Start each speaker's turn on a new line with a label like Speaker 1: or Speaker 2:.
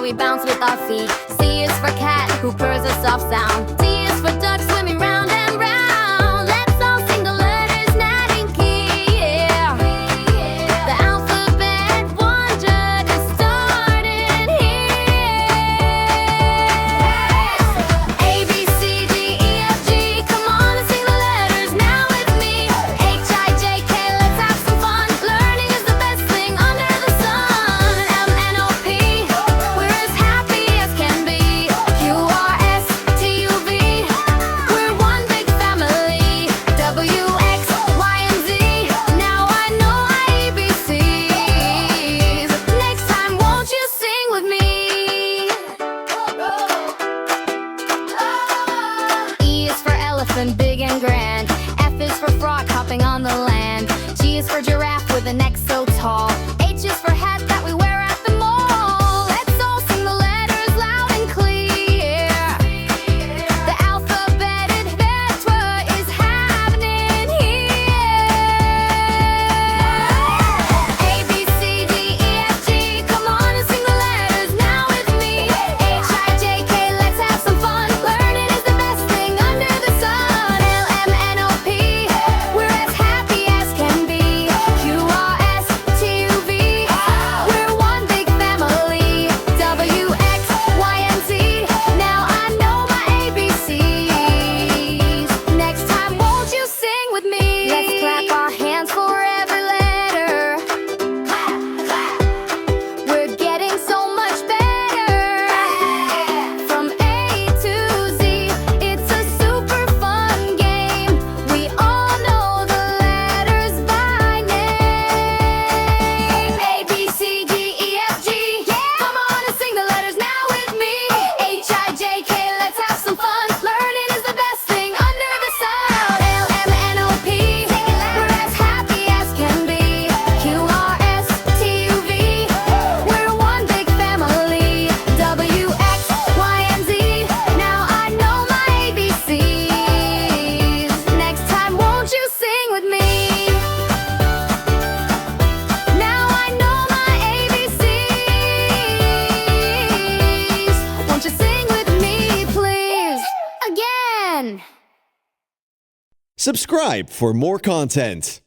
Speaker 1: we bounce with our feet. C is for cat, who purrs a soft sound. D is for duck, swimming round and round. Let's all sing the letters Nat and Key, yeah. The alphabet wonder is starting here. A, B, C, D, E, F, G. Come on and sing the letters now with me. H, I, J, K, let's have some fun. Learning is the best thing under the sun. M, N, O, P, we're as happy as can be. Q, R, S, T, U, V, we're one big family. W, X, Y, and Z, now I know my ABCs. Next time, won't you sing with me? E is for elephant, big and grand. F is for frog, hopping on the land. G is for giraffe with a neck so tall. H is for hat that we wear at the mall. Let's all sing the letters loud and clear. The alphabetic letter is happening here. A, B, C, D, E, F, G. Come on and sing the letters now with me. H, I, J, K, let's have some fun. Learning is the best thing under the sun. L, M, N, O, P, we're as happy as can be. Q, R, S, T, U, V, we're one big family. W, X, Y, and Z, now I know my ABCs. Next time, won't you sing with me? Let's clap our hands for every letter. Clap, clap. We're getting so much better. From A to Z, it's a super fun game. We all know the letters by name. A, B, C, D, E, F, G. Come on and sing the letters now with me. H, I, J, K, let's have some fun. Learning is the best thing under the sun. L, M, N, O, P, we're as happy as can be. Q, R, S, T, U, V, we're one big family. W, X, Y, and Z, now I know my ABCs. Next time, won't you sing with me? Now I know my ABCs. Won't you sing with me, please? Again.
Speaker 2: Subscribe for more content.